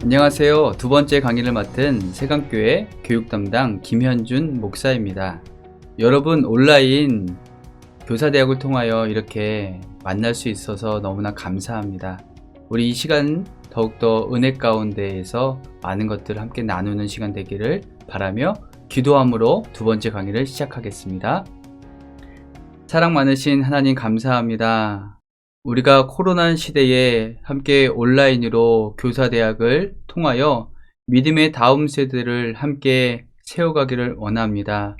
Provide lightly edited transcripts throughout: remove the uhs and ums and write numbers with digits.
안녕하세요. 두 번째 강의를 맡은 세강교회 교육담당 김현준 목사입니다. 여러분, 온라인 교사대학을 통하여 이렇게 만날 수 있어서 너무나 감사합니다. 우리 이 시간 더욱더 은혜 가운데에서 많은 것들을 함께 나누는 시간 되기를 바라며 기도함으로 두 번째 강의를 시작하겠습니다. 사랑 많으신 하나님 감사합니다. 우리가 코로나 시대에 함께 온라인으로 교사대학을 통하여 믿음의 다음 세대를 함께 세워가기를 원합니다.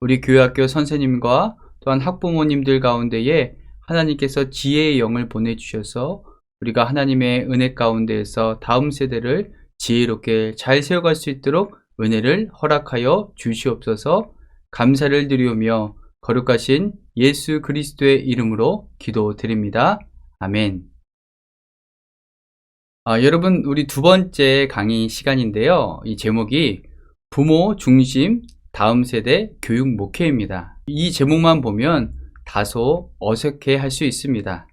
우리 교회학교 선생님과 또한 학부모님들 가운데에 하나님께서 지혜의 영을 보내주셔서 우리가 하나님의 은혜 가운데에서 다음 세대를 지혜롭게 잘 세워갈 수 있도록 은혜를 허락하여 주시옵소서. 감사를 드리오며 거룩하신 예수 그리스도의 이름으로 기도드립니다. 아멘. 여러분, 우리 두 번째 강의 시간인데요. 이 제목이 부모 중심 다음 세대 교육 목회입니다. 이 제목만 보면 다소 어색해 할 수 있습니다.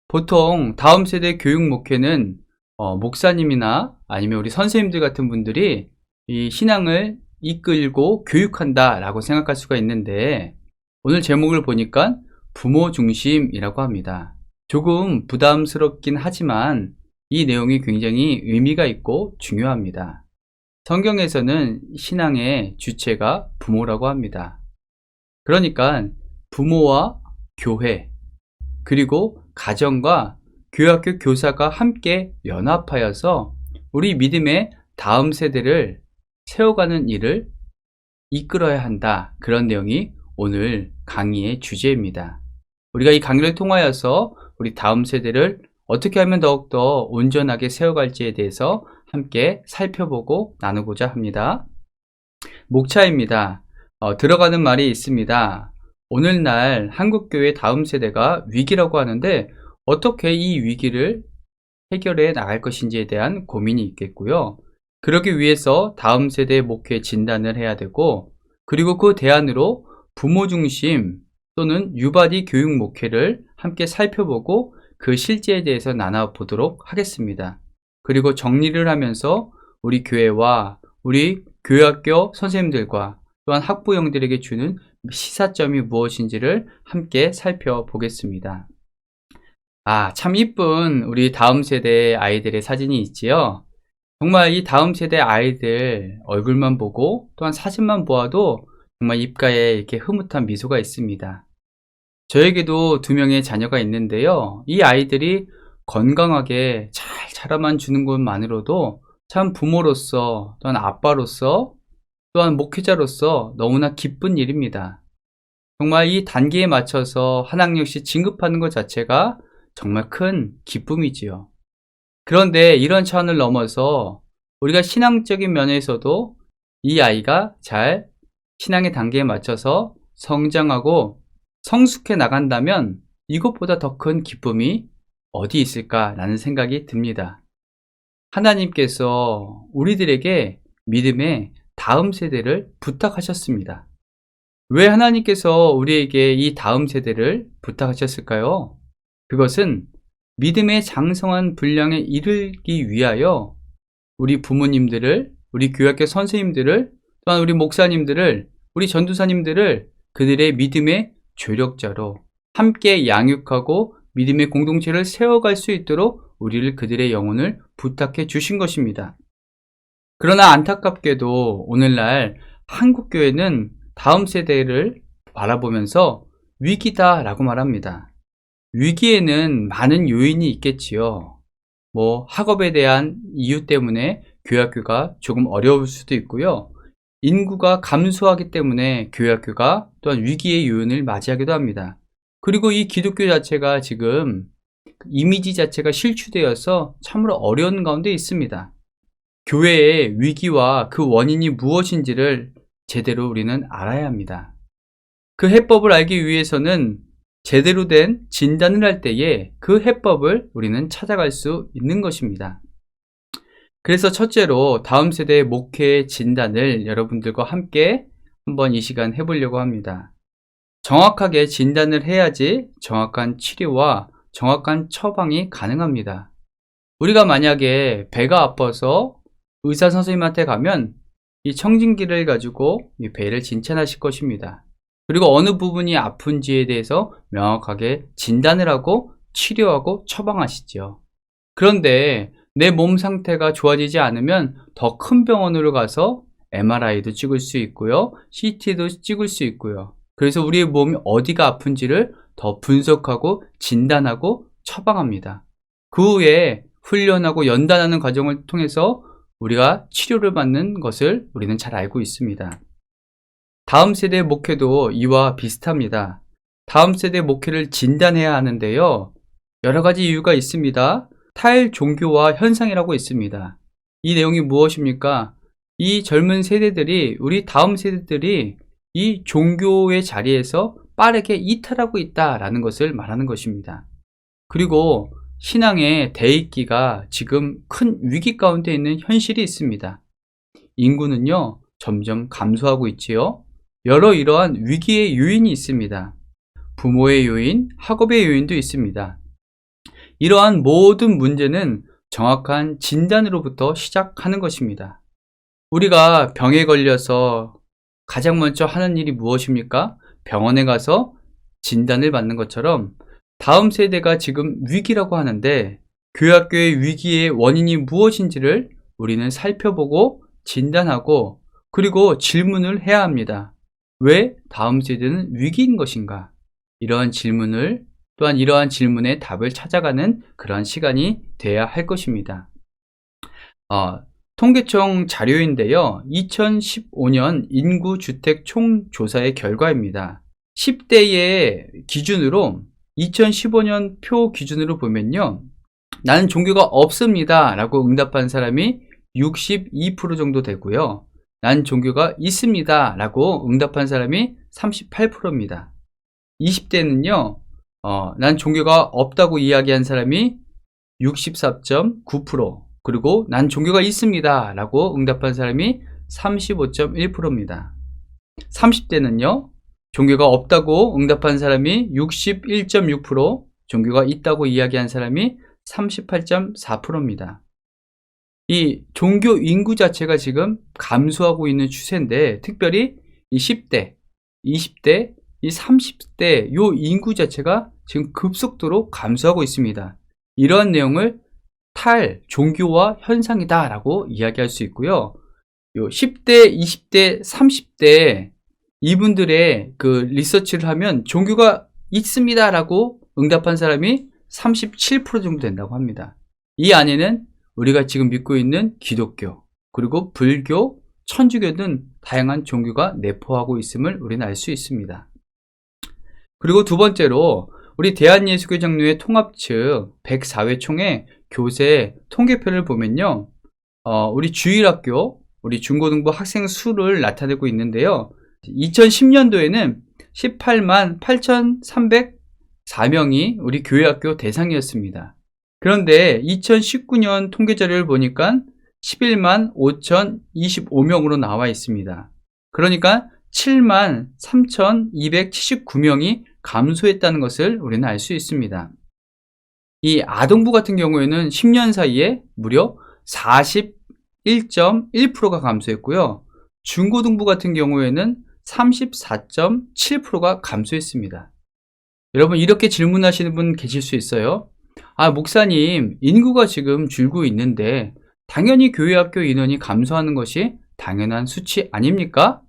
보통 다음 세대 교육 목회는 목사님이나 아니면 우리 선생님들 같은 분들이 이 신앙을 이끌고 교육한다 라고 생각할 수가 있는데, 오늘 제목을 보니까 부모 중심이라고 합니다. 조금 부담스럽긴 하지만 이 내용이 굉장히 의미가 있고 중요합니다. 성경에서는 신앙의 주체가 부모라고 합니다. 그러니까 부모와 교회, 그리고 가정과 교회학교 교사가 함께 연합하여서 우리 믿음의 다음 세대를 세워가는 일을 이끌어야 한다. 그런 내용이 오늘 강의의 주제입니다. 우리가 이 강의를 통하여서 우리 다음 세대를 어떻게 하면 더욱더 온전하게 세워갈지에 대해서 함께 살펴보고 나누고자 합니다. 목차입니다. 들어가는 말이 있습니다. 오늘날 한국교회 다음 세대가 위기라고 하는데 어떻게 이 위기를 해결해 나갈 것인지에 대한 고민이 있겠고요. 그러기 위해서 다음 세대 목회 진단을 해야 되고, 그리고 그 대안으로 부모 중심 또는 유바디 교육 목회를 함께 살펴보고 그 실제에 대해서 나눠보도록 하겠습니다. 그리고 정리를 하면서 우리 교회와 우리 교회학교 선생님들과 또한 학부형들에게 주는 시사점이 무엇인지를 함께 살펴보겠습니다. 참 이쁜 우리 다음 세대 아이들의 사진이 있지요. 정말 이 다음 세대 아이들 얼굴만 보고 또한 사진만 보아도 정말 입가에 이렇게 흐뭇한 미소가 있습니다. 저에게도 2명의 자녀가 있는데요. 이 아이들이 건강하게 잘 자라만 주는 것만으로도 참 부모로서 또한 아빠로서 또한 목회자로서 너무나 기쁜 일입니다. 정말 이 단계에 맞춰서 한 학년씩 진급하는 것 자체가 정말 큰 기쁨이지요. 그런데 이런 차원을 넘어서 우리가 신앙적인 면에서도 이 아이가 잘 신앙의 단계에 맞춰서 성장하고 성숙해 나간다면 이것보다 더 큰 기쁨이 어디 있을까라는 생각이 듭니다. 하나님께서 우리들에게 믿음의 다음 세대를 부탁하셨습니다. 왜 하나님께서 우리에게 이 다음 세대를 부탁하셨을까요? 그것은 믿음의 장성한 분량에 이르기 위하여 우리 부모님들을, 우리 교회학교 선생님들을, 또한 우리 목사님들을, 우리 전도사님들을 그들의 믿음의 조력자로 함께 양육하고 믿음의 공동체를 세워갈 수 있도록 우리를 그들의 영혼을 부탁해 주신 것입니다. 그러나 안타깝게도 오늘날 한국교회는 다음 세대를 바라보면서 위기다라고 말합니다. 위기에는 많은 요인이 있겠지요. 학업에 대한 이유 때문에 교회학교가 조금 어려울 수도 있고요. 인구가 감소하기 때문에 교회학교가 또한 위기의 요인을 맞이하기도 합니다. 그리고 이 기독교 자체가 지금 이미지 자체가 실추되어서 참으로 어려운 가운데 있습니다. 교회의 위기와 그 원인이 무엇인지를 제대로 우리는 알아야 합니다. 그 해법을 알기 위해서는 제대로 된 진단을 할 때에 그 해법을 우리는 찾아갈 수 있는 것입니다. 그래서 첫째로 다음 세대의 목회 진단을 여러분들과 함께 한번 이 시간 해보려고 합니다. 정확하게 진단을 해야지 정확한 치료와 정확한 처방이 가능합니다. 우리가 만약에 배가 아파서 의사 선생님한테 가면 이 청진기를 가지고 이 배를 진찰하실 것입니다. 그리고 어느 부분이 아픈지에 대해서 명확하게 진단을 하고 치료하고 처방하시죠. 그런데 내 몸 상태가 좋아지지 않으면 더 큰 병원으로 가서 MRI도 찍을 수 있고요, CT도 찍을 수 있고요. 그래서 우리의 몸이 어디가 아픈지를 더 분석하고 진단하고 처방합니다. 그 후에 훈련하고 연단하는 과정을 통해서 우리가 치료를 받는 것을 우리는 잘 알고 있습니다. 다음 세대 목회도 이와 비슷합니다. 다음 세대 목회를 진단해야 하는데요, 여러 가지 이유가 있습니다. 타일 종교와 현상이라고 있습니다. 이 내용이 무엇입니까? 이 젊은 세대들이, 우리 다음 세대들이 이 종교의 자리에서 빠르게 이탈하고 있다라는 것을 말하는 것입니다. 그리고 신앙의 대입기가 지금 큰 위기 가운데 있는 현실이 있습니다. 인구는요, 점점 감소하고 있지요. 여러 이러한 위기의 요인이 있습니다. 부모의 요인, 학업의 요인도 있습니다. 이러한 모든 문제는 정확한 진단으로부터 시작하는 것입니다. 우리가 병에 걸려서 가장 먼저 하는 일이 무엇입니까? 병원에 가서 진단을 받는 것처럼 다음 세대가 지금 위기라고 하는데, 교회학교의 위기의 원인이 무엇인지를 우리는 살펴보고 진단하고, 그리고 질문을 해야 합니다. 왜 다음 세대는 위기인 것인가? 이러한 질문을, 또한 이러한 질문에 답을 찾아가는 그런 시간이 돼야 할 것입니다. 통계청 자료인데요, 2015년 인구주택 총조사의 결과입니다. 10대의 기준으로 2015년 표 기준으로 보면요, 나는 종교가 없습니다 라고 응답한 사람이 62% 정도 되고요, 난 종교가 있습니다 라고 응답한 사람이 38%입니다. 20대는요, 난 종교가 없다고 이야기한 사람이 64.9%, 그리고 난 종교가 있습니다 라고 응답한 사람이 35.1%입니다. 30대는요, 종교가 없다고 응답한 사람이 61.6%, 종교가 있다고 이야기한 사람이 38.4%입니다. 이 종교 인구 자체가 지금 감소하고 있는 추세인데, 특별히 이 10대, 20대, 이 30대 요 인구 자체가 지금 급속도로 감소하고 있습니다. 이러한 내용을 종교와 현상이다 라고 이야기할 수 있고요. 요 10대, 20대, 30대 이분들의 그 리서치를 하면 종교가 있습니다 라고 응답한 사람이 37% 정도 된다고 합니다. 이 안에는 우리가 지금 믿고 있는 기독교, 그리고 불교, 천주교 등 다양한 종교가 내포하고 있음을 우리는 알 수 있습니다. 그리고 두 번째로, 우리 대한예수교 장로회 통합 측 104회 총회 교세 통계표를 보면요, 우리 주일학교, 우리 중고등부 학생 수를 나타내고 있는데요, 2010년도에는 18만 8,304명이 우리 교회학교 대상이었습니다. 그런데 2019년 통계자료를 보니까 11만 5,025명으로 나와 있습니다. 그러니까 7만 3,279명이 감소했다는 것을 우리는 알 수 있습니다. 이 아동부 같은 경우에는 10년 사이에 무려 41.1%가 감소했고요, 중고등부 같은 경우에는 34.7%가 감소했습니다. 여러분, 이렇게 질문하시는 분 계실 수 있어요. 목사님, 인구가 지금 줄고 있는데 당연히 교회학교 인원이 감소하는 것이 당연한 수치 아닙니까?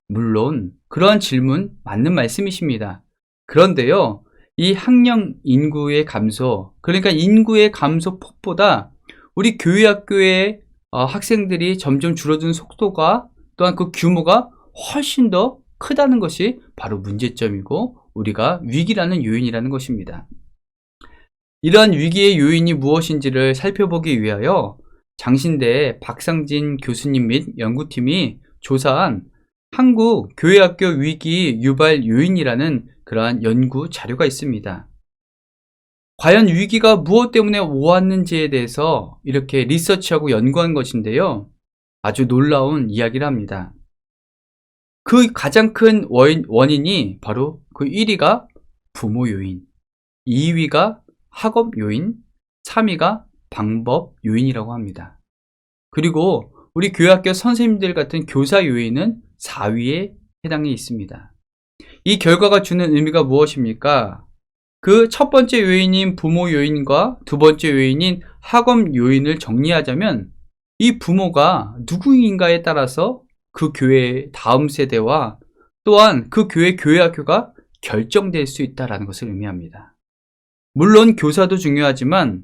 물론 그러한 질문 맞는 말씀이십니다. 그런데요, 이 학령 인구의 감소, 그러니까 인구의 감소폭보다 우리 교회학교의 학생들이 점점 줄어든 속도가, 또한 그 규모가 훨씬 더 크다는 것이 바로 문제점이고, 우리가 위기라는 요인이라는 것입니다. 이러한 위기의 요인이 무엇인지를 살펴보기 위하여 장신대 박상진 교수님 및 연구팀이 조사한 한국 교회학교 위기 유발 요인이라는 그러한 연구 자료가 있습니다. 과연 위기가 무엇 때문에 오왔는지에 대해서 이렇게 리서치하고 연구한 것인데요, 아주 놀라운 이야기를 합니다. 그 가장 큰 원인이 바로 그 1위가 부모 요인, 2위가 학업 요인, 3위가 방법 요인이라고 합니다. 그리고 우리 교회학교 선생님들 같은 교사 요인은 4위에 해당이 있습니다. 이 결과가 주는 의미가 무엇입니까? 그 첫 번째 요인인 부모 요인과 두 번째 요인인 학업 요인을 정리하자면 이 부모가 누구인가에 따라서 그 교회의 다음 세대와 또한 그 교회학교가 결정될 수 있다는 것을 의미합니다. 물론 교사도 중요하지만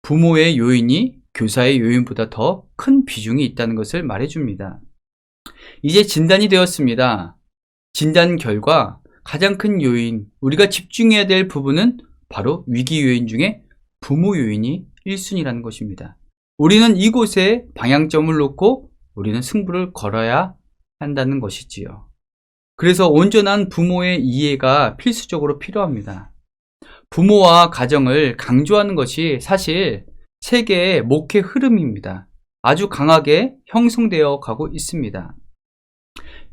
부모의 요인이 교사의 요인보다 더 큰 비중이 있다는 것을 말해줍니다. 이제 진단이 되었습니다. 진단 결과 가장 큰 요인, 우리가 집중해야 될 부분은 바로 위기 요인 중에 부모 요인이 1순위라는 것입니다. 우리는 이곳에 방향점을 놓고 우리는 승부를 걸어야 한다는 것이지요. 그래서 온전한 부모의 이해가 필수적으로 필요합니다. 부모와 가정을 강조하는 것이 사실 세계의 목회 흐름입니다. 아주 강하게 형성되어 가고 있습니다.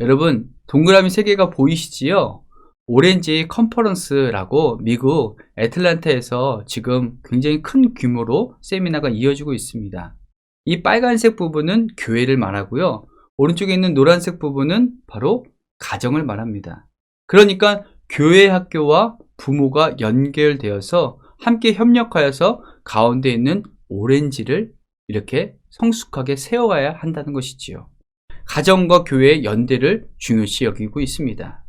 여러분, 동그라미 3개가 보이시지요? 오렌지 컨퍼런스라고 미국 애틀랜타에서 지금 굉장히 큰 규모로 세미나가 이어지고 있습니다. 이 빨간색 부분은 교회를 말하고요. 오른쪽에 있는 노란색 부분은 바로 가정을 말합니다. 그러니까 교회 학교와 부모가 연결되어서 함께 협력하여서 가운데 있는 오렌지를 이렇게 성숙하게 세워가야 한다는 것이지요. 가정과 교회의 연대를 중요시 여기고 있습니다.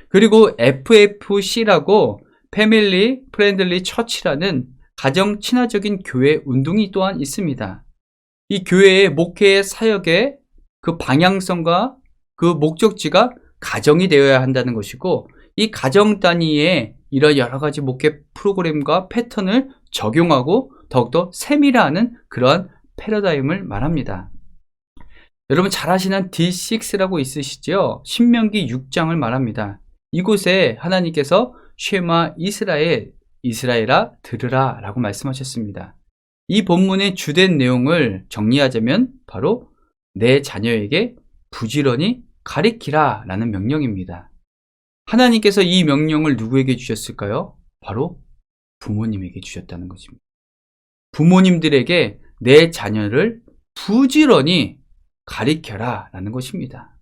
그리고 FFC라고 패밀리 프렌들리 처치라는 가정 친화적인 교회 운동이 또한 있습니다. 이 교회의 목회의 사역의 그 방향성과 그 목적지가 가정이 되어야 한다는 것이고, 이 가정 단위에 이런 여러 가지 목회 프로그램과 패턴을 적용하고 더욱더 세밀화하는 그러한 패러다임을 말합니다. 여러분 잘 아시는 D6라고 있으시죠? 신명기 6장을 말합니다. 이곳에 하나님께서 쉐마 이스라엘아 들으라 라고 말씀하셨습니다. 이 본문의 주된 내용을 정리하자면 바로 내 자녀에게 부지런히 가리키라 라는 명령입니다. 하나님께서 이 명령을 누구에게 주셨을까요? 바로 부모님에게 주셨다는 것입니다. 부모님들에게 내 자녀를 부지런히 가리켜라 라는 것입니다.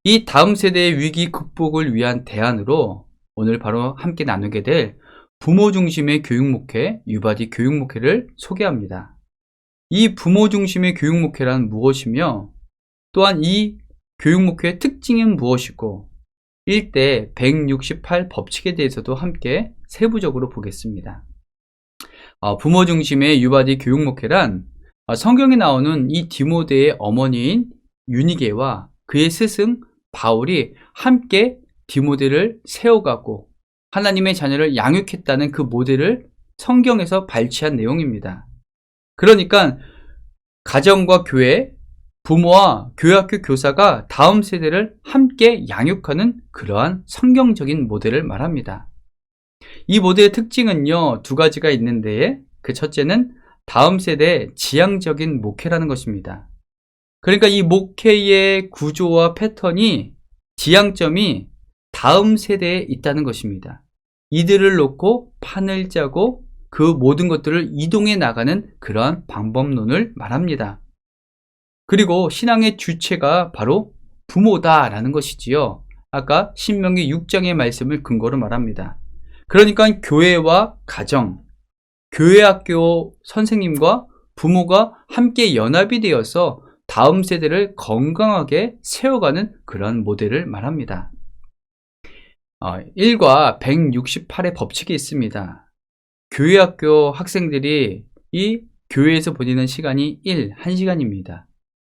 이 다음 세대의 위기 극복을 위한 대안으로 오늘 바로 함께 나누게 될 부모 중심의 교육 목회, 유바디 교육 목회를 소개합니다. 이 부모 중심의 교육 목회란 무엇이며 또한 이 교육 목회의 특징은 무엇이고 1대 168 법칙에 대해서도 함께 세부적으로 보겠습니다. 부모 중심의 유바디 교육 목회란 성경에 나오는 이 디모데의 어머니인 유니게와 그의 스승 바울이 함께 디모데를 세워가고 하나님의 자녀를 양육했다는 그 모델을 성경에서 발췌한 내용입니다. 그러니까 가정과 교회, 부모와 교회학교 교사가 다음 세대를 함께 양육하는 그러한 성경적인 모델을 말합니다. 이 모델의 특징은요, 2가지가 있는데 그 첫째는 다음 세대의 지향적인 목회라는 것입니다. 그러니까 이 목회의 구조와 패턴이 지향점이 다음 세대에 있다는 것입니다. 이들을 놓고 판을 짜고 그 모든 것들을 이동해 나가는 그러한 방법론을 말합니다. 그리고 신앙의 주체가 바로 부모다라는 것이지요. 아까 신명기 6장의 말씀을 근거로 말합니다. 그러니까 교회와 가정, 교회학교 선생님과 부모가 함께 연합이 되어서 다음 세대를 건강하게 세워가는 그런 모델을 말합니다. 1과 168의 법칙이 있습니다. 교회학교 학생들이 이 교회에서 보내는 시간이 1시간입니다.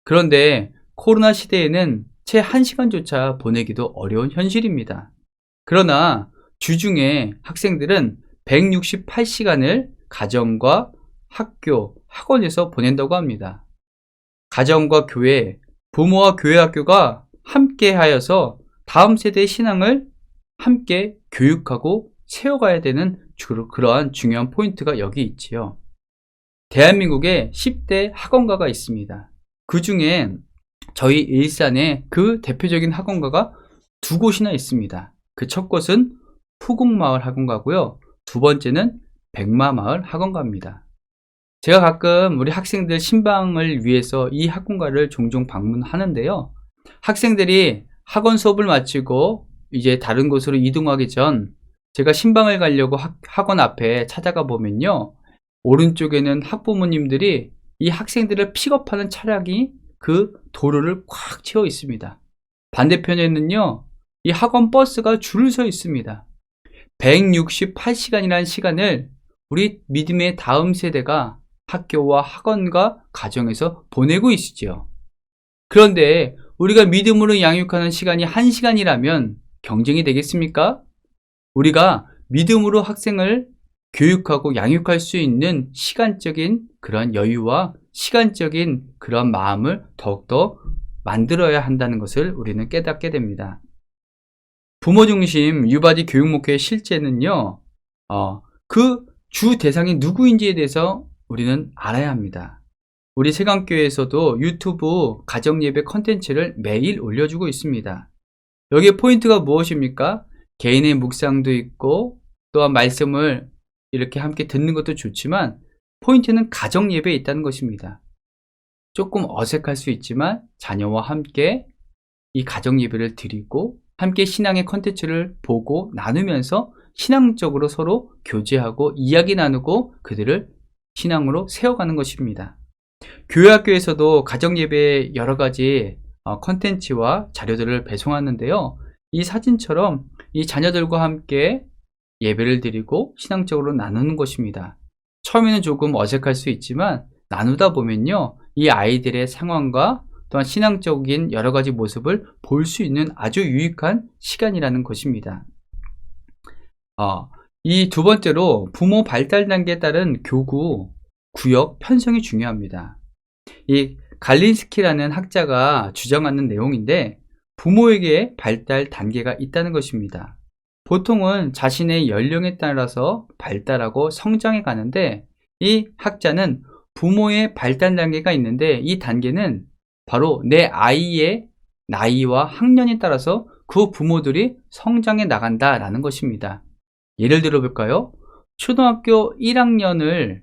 그런데 코로나 시대에는 채 1시간조차 보내기도 어려운 현실입니다. 그러나 주중에 학생들은 168시간을 가정과 학교, 학원에서 보낸다고 합니다. 가정과 교회, 부모와 교회학교가 함께 하여서 다음 세대의 신앙을 함께 교육하고 세워가야 되는 그러한 중요한 포인트가 여기 있지요. 대한민국에 10대 학원가가 있습니다. 그 중에 저희 일산에 그 대표적인 학원가가 두 곳이나 있습니다. 그 첫 곳은 푸국마을 학원가고요. 두 번째는 백마마을 학원가입니다. 제가 가끔 우리 학생들 신방을 위해서 이 학원가를 종종 방문하는데요. 학생들이 학원 수업을 마치고 이제 다른 곳으로 이동하기 전 제가 신방을 가려고 학원 앞에 찾아가 보면요. 오른쪽에는 학부모님들이 이 학생들을 픽업하는 차량이 그 도로를 꽉 채워 있습니다. 반대편에는요. 이 학원 버스가 줄을 서 있습니다. 168시간이라는 시간을 우리 믿음의 다음 세대가 학교와 학원과 가정에서 보내고 있죠. 그런데 우리가 믿음으로 양육하는 시간이 1시간이라면 경쟁이 되겠습니까? 우리가 믿음으로 학생을 교육하고 양육할 수 있는 시간적인 그런 여유와 시간적인 그런 마음을 더욱더 만들어야 한다는 것을 우리는 깨닫게 됩니다. 부모 중심 유바디 교육 목회의 실제는요, 그 주 대상이 누구인지에 대해서 우리는 알아야 합니다. 우리 세강교회에서도 유튜브 가정예배 컨텐츠를 매일 올려주고 있습니다. 여기에 포인트가 무엇입니까? 개인의 묵상도 있고 또한 말씀을 이렇게 함께 듣는 것도 좋지만 포인트는 가정예배에 있다는 것입니다. 조금 어색할 수 있지만 자녀와 함께 이 가정예배를 드리고 함께 신앙의 컨텐츠를 보고 나누면서 신앙적으로 서로 교제하고 이야기 나누고 그들을 신앙으로 세워가는 것입니다. 교회학교에서도 가정예배에 여러가지 컨텐츠와 자료들을 배송하는데요. 이 사진처럼 이 자녀들과 함께 예배를 드리고 신앙적으로 나누는 것입니다. 처음에는 조금 어색할 수 있지만 나누다 보면요. 이 아이들의 상황과 또한 신앙적인 여러가지 모습을 볼 수 있는 아주 유익한 시간이라는 것입니다. 이 두 번째로 부모 발달 단계에 따른 교구, 구역, 편성이 중요합니다. 이 갈린스키라는 학자가 주장하는 내용인데 부모에게 발달 단계가 있다는 것입니다. 보통은 자신의 연령에 따라서 발달하고 성장해 가는데 이 학자는 부모의 발달 단계가 있는데 이 단계는 바로 내 아이의 나이와 학년에 따라서 그 부모들이 성장해 나간다라는 것입니다. 예를 들어 볼까요? 초등학교 1학년을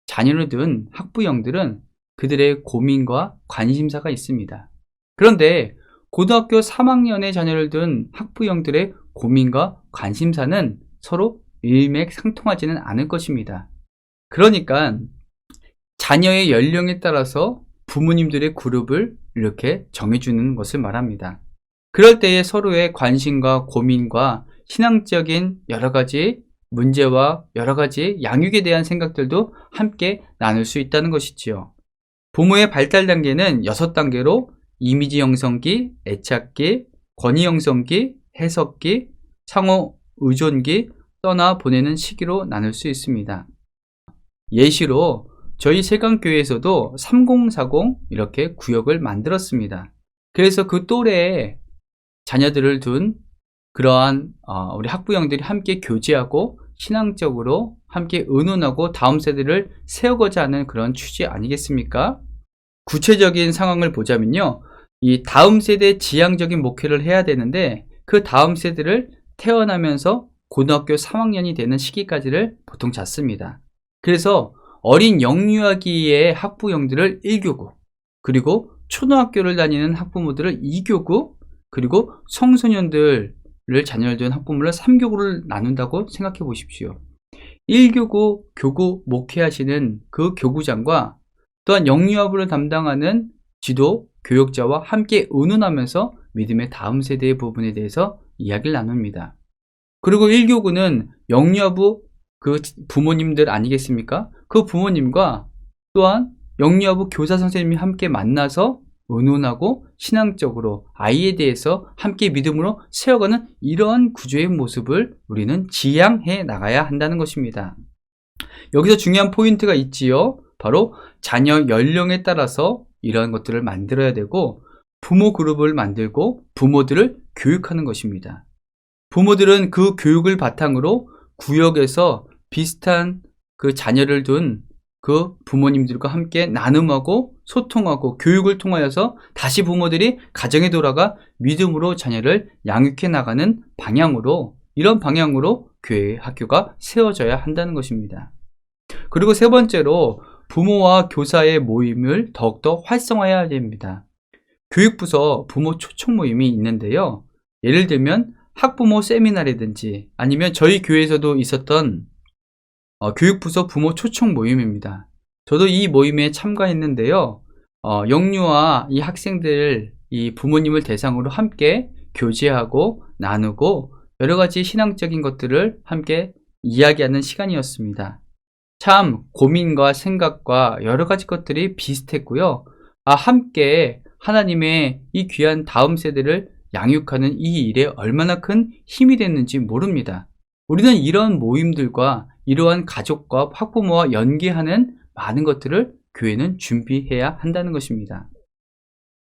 자녀를 둔 학부형들은 그들의 고민과 관심사가 있습니다. 그런데 고등학교 3학년의 자녀를 둔 학부형들의 고민과 관심사는 서로 일맥상통하지는 않을 것입니다. 그러니까 자녀의 연령에 따라서 부모님들의 그룹을 이렇게 정해주는 것을 말합니다. 그럴 때에 서로의 관심과 고민과 신앙적인 여러 가지 문제와 여러 가지 양육에 대한 생각들도 함께 나눌 수 있다는 것이지요. 부모의 발달 단계는 6단계로 이미지 형성기, 애착기, 권위 형성기, 해석기, 상호 의존기, 떠나 보내는 시기로 나눌 수 있습니다. 예시로 저희 세강교회에서도 3040 이렇게 구역을 만들었습니다. 그래서 그 또래의 자녀들을 둔 그러한 우리 학부형들이 함께 교제하고 신앙적으로 함께 의논하고 다음 세대를 세우고자 하는 그런 취지 아니겠습니까? 구체적인 상황을 보자면요. 이 다음 세대 지향적인 목회를 해야 되는데 그 다음 세대를 태어나면서 고등학교 3학년이 되는 시기까지를 보통 잡습니다. 그래서 어린 영유아기의 학부형들을 1교구, 그리고 초등학교를 다니는 학부모들을 2교구, 그리고 청소년들을 자녀를 둔 학부모를 3교구를 나눈다고 생각해 보십시오. 1교구 교구 목회하시는 그 교구장과 또한 영유아부를 담당하는 지도 교육자와 함께 의논하면서 믿음의 다음 세대의 부분에 대해서 이야기를 나눕니다. 그리고 1교구는 영유아부 그 부모님들 아니겠습니까? 그 부모님과 또한 영유아부 교사 선생님이 함께 만나서 의논하고 신앙적으로 아이에 대해서 함께 믿음으로 세워가는 이러한 구조의 모습을 우리는 지향해 나가야 한다는 것입니다. 여기서 중요한 포인트가 있지요. 바로 자녀 연령에 따라서 이러한 것들을 만들어야 되고 부모 그룹을 만들고 부모들을 교육하는 것입니다. 부모들은 그 교육을 바탕으로 구역에서 비슷한 그 자녀를 둔 그 부모님들과 함께 나눔하고 소통하고 교육을 통하여서 다시 부모들이 가정에 돌아가 믿음으로 자녀를 양육해 나가는 방향으로, 이런 방향으로 교회 학교가 세워져야 한다는 것입니다. 그리고 세 번째로 부모와 교사의 모임을 더욱더 활성화해야 됩니다. 교육부서 부모 초청 모임이 있는데요. 예를 들면 학부모 세미나라든지 아니면 저희 교회에서도 있었던 교육부서 부모 초청 모임입니다. 저도 이 모임에 참가했는데요. 영유아 이 학생들, 이 부모님을 대상으로 함께 교제하고 나누고 여러 가지 신앙적인 것들을 함께 이야기하는 시간이었습니다. 참 고민과 생각과 여러 가지 것들이 비슷했고요. 함께 하나님의 이 귀한 다음 세대를 양육하는 이 일에 얼마나 큰 힘이 됐는지 모릅니다. 우리는 이런 모임들과 이러한 가족과 학부모와 연계하는 많은 것들을 교회는 준비해야 한다는 것입니다.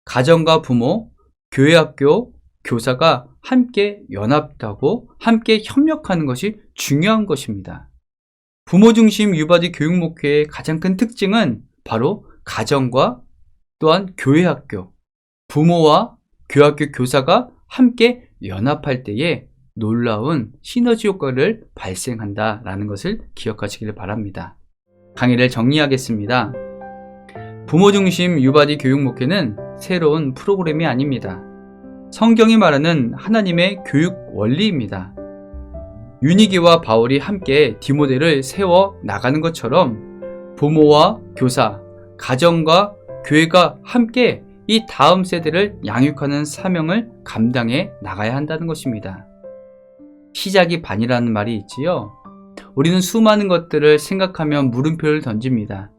가정과 부모, 교회 학교, 교사가 함께 연합하고 함께 협력하는 것이 중요한 것입니다. 부모 중심 유바디 교육 목회의 가장 큰 특징은 바로 가정과 또한 교회 학교, 부모와 교학교 교사가 함께 연합할 때에 놀라운 시너지 효과를 발생한다라는 것을 기억하시길 바랍니다. 강의를 정리하겠습니다. 부모 중심 유바디 교육 목회는 새로운 프로그램이 아닙니다. 성경이 말하는 하나님의 교육 원리입니다. 유니기와 바울이 함께 디모데를 세워 나가는 것처럼 부모와 교사, 가정과 교회가 함께 이 다음 세대를 양육하는 사명을 감당해 나가야 한다는 것입니다. 시작이 반이라는 말이 있지요. 우리는 수많은 것들을 생각하며 물음표를 던집니다.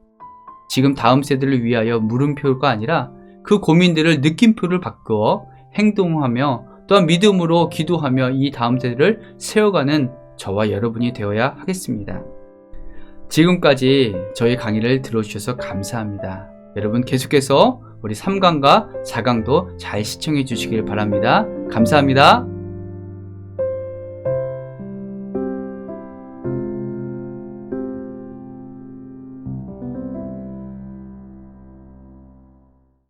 지금 다음 세대를 위하여 물음표가 아니라 그 고민들을 느낌표를 바꾸어 행동하며 또한 믿음으로 기도하며 이 다음 세대를 세워가는 저와 여러분이 되어야 하겠습니다. 지금까지 저희 강의를 들어주셔서 감사합니다. 여러분 계속해서 우리 3강과 4강도 잘 시청해 주시길 바랍니다. 감사합니다.